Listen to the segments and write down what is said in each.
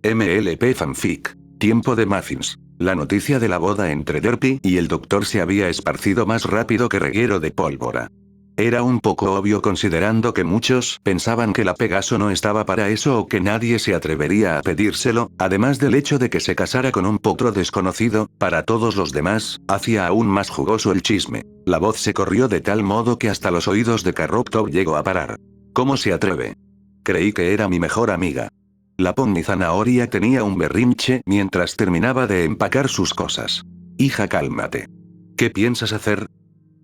MLP Fanfic. Tiempo de muffins. La noticia de la boda entre Derpy y el doctor se había esparcido más rápido que reguero de pólvora. Era un poco obvio considerando que muchos pensaban que la Pegaso no estaba para eso o que nadie se atrevería a pedírselo, además del hecho de que se casara con un potro desconocido. Para todos los demás, hacía aún más jugoso el chisme. La voz se corrió de tal modo que hasta los oídos de Carrot Top llegó a parar. ¿Cómo se atreve? Creí que era mi mejor amiga. La Pony Zanahoria tenía un berrinche mientras terminaba de empacar sus cosas. Hija, cálmate. ¿Qué piensas hacer?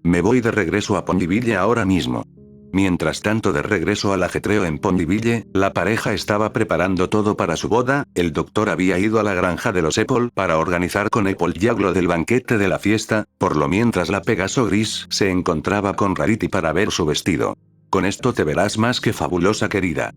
Me voy de regreso a Ponyville ahora mismo. Mientras tanto, de regreso al ajetreo en Ponyville, la pareja estaba preparando todo para su boda. El doctor había ido a la granja de los Apple para organizar con Applejack lo del banquete de la fiesta, por lo mientras la Pegaso Gris se encontraba con Rarity para ver su vestido. Con esto te verás más que fabulosa, querida.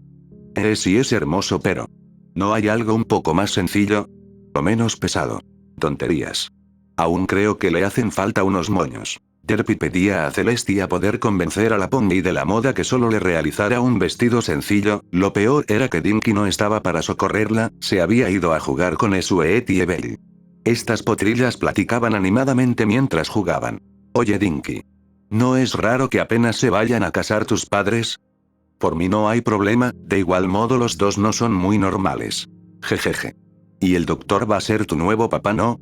Sí, es hermoso, pero ¿no hay algo un poco más sencillo? O menos pesado. Tonterías. Aún creo que le hacen falta unos moños. Derpy pedía a Celestia poder convencer a la Pony de la moda que solo le realizara un vestido sencillo. Lo peor era que Dinky no estaba para socorrerla, se había ido a jugar con Sweet y Ebel. Estas potrillas platicaban animadamente mientras jugaban. Oye, Dinky. ¿No es raro que apenas se vayan a casar tus padres? Por mí no hay problema, de igual modo los dos no son muy normales. Jejeje. ¿Y el doctor va a ser tu nuevo papá, no?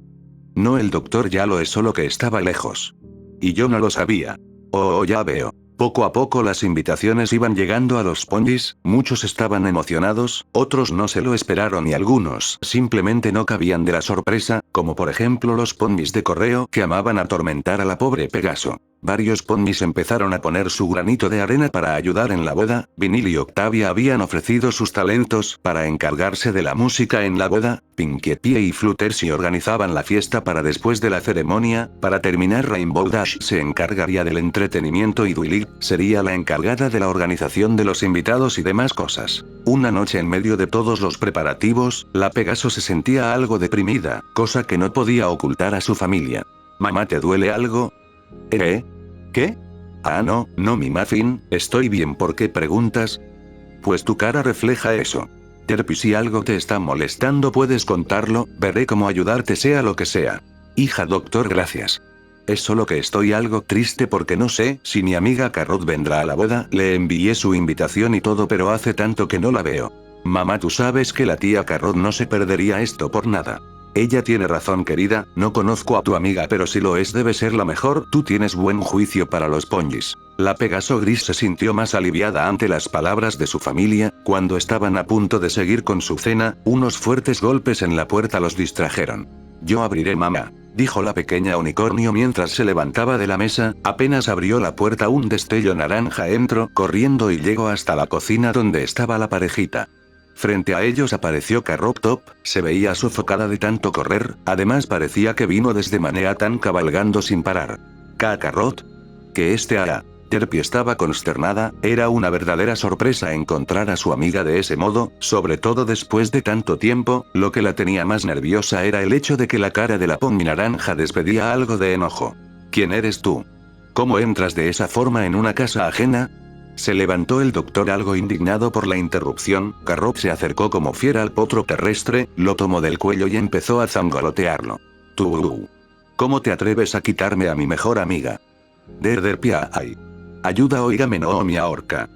No, el doctor ya lo es, solo que estaba lejos. Y yo no lo sabía. Oh, ya veo. Poco a poco las invitaciones iban llegando a los ponies, muchos estaban emocionados, otros no se lo esperaron y algunos simplemente no cabían de la sorpresa, como por ejemplo los ponies de correo que amaban atormentar a la pobre Pegaso. Varios ponies empezaron a poner su granito de arena para ayudar en la boda. Vinil y Octavia habían ofrecido sus talentos para encargarse de la música en la boda. Pinkie Pie y Fluttershy organizaban la fiesta para después de la ceremonia. Para terminar, Rainbow Dash se encargaría del entretenimiento y Duily sería la encargada de la organización de los invitados y demás cosas. Una noche en medio de todos los preparativos, la Pegaso se sentía algo deprimida, cosa que no podía ocultar a su familia. ¿Mamá, te duele algo? ¿Qué? Ah, no, mi muffin, estoy bien. ¿Por qué preguntas? Pues tu cara refleja eso. Derpy, si algo te está molestando puedes contarlo, veré cómo ayudarte sea lo que sea. Hija, doctor, gracias. Es solo que estoy algo triste porque no sé si mi amiga Carrot vendrá a la boda. Le envié su invitación y todo, pero hace tanto que no la veo. Mamá, tú sabes que la tía Carrot no se perdería esto por nada. Ella tiene razón, querida, no conozco a tu amiga, pero si lo es debe ser la mejor. Tú tienes buen juicio para los ponies. La Pegaso Gris se sintió más aliviada ante las palabras de su familia. Cuando estaban a punto de seguir con su cena, unos fuertes golpes en la puerta los distrajeron. Yo abriré, mamá, dijo la pequeña unicornio mientras se levantaba de la mesa. Apenas abrió la puerta, un destello naranja entró corriendo y llegó hasta la cocina donde estaba la parejita. Frente a ellos apareció Carrot Top, se veía sofocada de tanto correr, además parecía que vino desde Manhattan cabalgando sin parar. Carrot. ¿Qué hará? Derpy estaba consternada, era una verdadera sorpresa encontrar a su amiga de ese modo, sobre todo después de tanto tiempo. Lo que la tenía más nerviosa era el hecho de que la cara de la Pony naranja despedía algo de enojo. ¿Quién eres tú? ¿Cómo entras de esa forma en una casa ajena? Se levantó el doctor algo indignado por la interrupción. Carrot se acercó como fiera al potro terrestre, lo tomó del cuello y empezó a zangolotearlo. Tú. ¿Cómo te atreves a quitarme a mi mejor amiga? Derpy, ay. Ayuda, óigame, no me ahorca.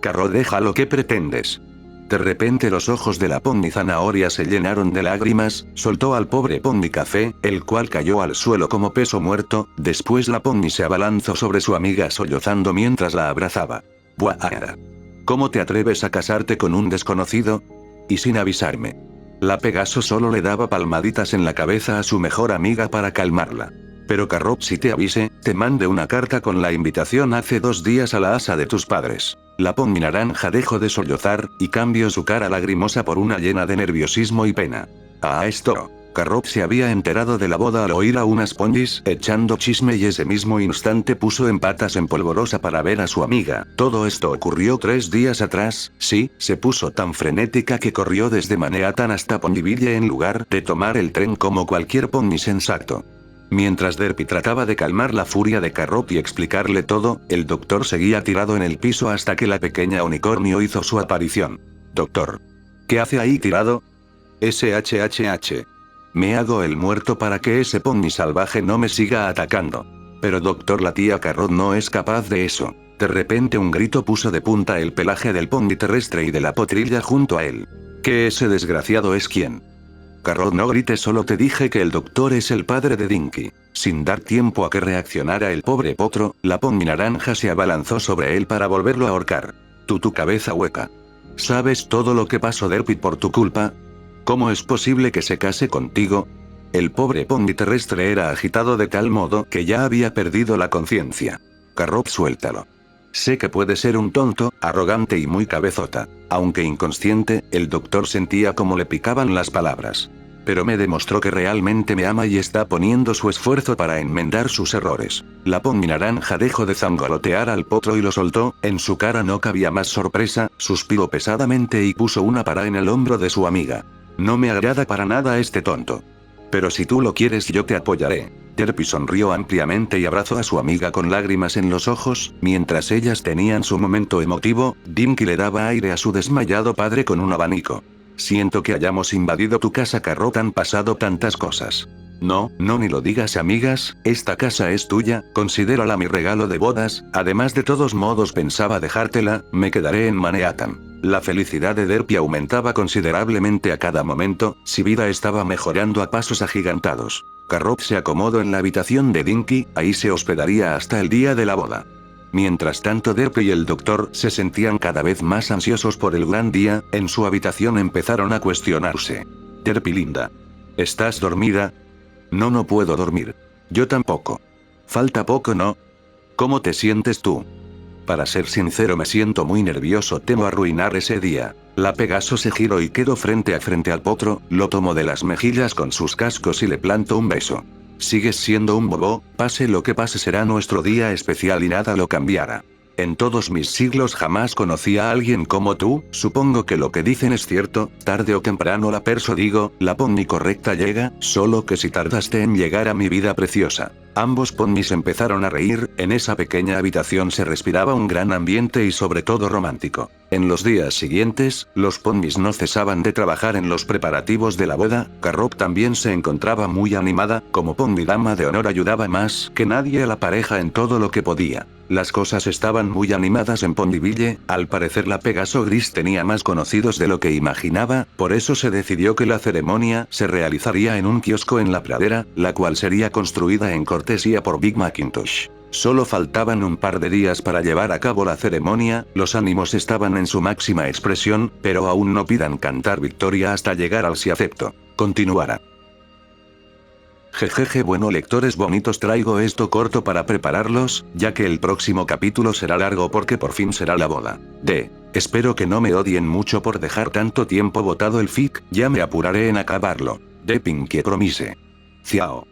Carrot, déjalo, ¿qué pretendes? De repente los ojos de la Pony Zanahoria se llenaron de lágrimas, soltó al pobre Pony Café, el cual cayó al suelo como peso muerto. Después la Pony se abalanzó sobre su amiga sollozando mientras la abrazaba. Buah. ¿Cómo te atreves a casarte con un desconocido? Y sin avisarme. La Pegaso solo le daba palmaditas en la cabeza a su mejor amiga para calmarla. Pero Carrot, si te avise, te mandé una carta con la invitación hace 2 días a la asa de tus padres. La Pony naranja dejó de sollozar, y cambió su cara lagrimosa por una llena de nerviosismo y pena. A esto, Carrot se había enterado de la boda al oír a unas ponies echando chisme y ese mismo instante puso en patas en polvorosa para ver a su amiga. Todo esto ocurrió 3 días atrás. Sí, se puso tan frenética que corrió desde Manhattan hasta Ponyville en lugar de tomar el tren como cualquier pony sensato. Mientras Derpy trataba de calmar la furia de Carrot y explicarle todo, el doctor seguía tirado en el piso hasta que la pequeña unicornio hizo su aparición. Doctor. ¿Qué hace ahí tirado? SHHH. Me hago el muerto para que ese pony salvaje no me siga atacando. Pero doctor, la tía Carrot no es capaz de eso. De repente un grito puso de punta el pelaje del pony terrestre y de la potrilla junto a él. ¿Que ese desgraciado es quién? Carrot, no grites, solo te dije que el doctor es el padre de Dinky. Sin dar tiempo a que reaccionara el pobre potro, la pony naranja se abalanzó sobre él para volverlo a ahorcar. Tu cabeza hueca. ¿Sabes todo lo que pasó, Derpy, por tu culpa? ¿Cómo es posible que se case contigo? El pobre pony terrestre era agitado de tal modo que ya había perdido la conciencia. Carrot, suéltalo. Sé que puede ser un tonto, arrogante y muy cabezota. Aunque inconsciente, el doctor sentía cómo le picaban las palabras. Pero me demostró que realmente me ama y está poniendo su esfuerzo para enmendar sus errores. La pony naranja dejó de zangolotear al potro y lo soltó, en su cara no cabía más sorpresa, suspiró pesadamente y puso una para en el hombro de su amiga. No me agrada para nada este tonto. Pero si tú lo quieres, yo te apoyaré. Derpy sonrió ampliamente y abrazó a su amiga con lágrimas en los ojos, mientras ellas tenían su momento emotivo. Dinky le daba aire a su desmayado padre con un abanico. Siento que hayamos invadido tu casa, Carrot, han pasado tantas cosas. No, ni lo digas, amigas, esta casa es tuya, considérala mi regalo de bodas, además de todos modos pensaba dejártela, me quedaré en Manhattan. La felicidad de Derpy aumentaba considerablemente a cada momento, su vida estaba mejorando a pasos agigantados. Carrot se acomodó en la habitación de Dinky, ahí se hospedaría hasta el día de la boda. Mientras tanto, Derpy y el doctor se sentían cada vez más ansiosos por el gran día, en su habitación empezaron a cuestionarse. Derpy, linda. ¿Estás dormida? No puedo dormir. Yo tampoco. Falta poco, ¿no? ¿Cómo te sientes tú? Para ser sincero, me siento muy nervioso, temo arruinar ese día. La Pegaso se giró y quedó frente a frente al potro, lo tomó de las mejillas con sus cascos y le plantó un beso. Sigues siendo un bobo, pase lo que pase será nuestro día especial y nada lo cambiará. En todos mis siglos jamás conocí a alguien como tú, supongo que lo que dicen es cierto, tarde o temprano la la pony correcta llega, solo que si tardaste en llegar a mi vida preciosa. Ambos ponis empezaron a reír, en esa pequeña habitación se respiraba un gran ambiente y sobre todo romántico. En los días siguientes, los ponis no cesaban de trabajar en los preparativos de la boda. Carrot también se encontraba muy animada, como pony dama de honor ayudaba más que nadie a la pareja en todo lo que podía. Las cosas estaban muy animadas en Ponyville, al parecer la Pegaso Gris tenía más conocidos de lo que imaginaba, por eso se decidió que la ceremonia se realizaría en un kiosco en la pradera, la cual sería construida en cortesía por Big Macintosh. Solo faltaban un par de días para llevar a cabo la ceremonia, los ánimos estaban en su máxima expresión, pero aún no pidan cantar victoria hasta llegar al si acepto. Continuará. Jejeje, bueno, lectores bonitos, traigo esto corto para prepararlos, ya que el próximo capítulo será largo porque por fin será la boda. Espero que no me odien mucho por dejar tanto tiempo botado el fic, ya me apuraré en acabarlo. De Pinky Promise. Ciao.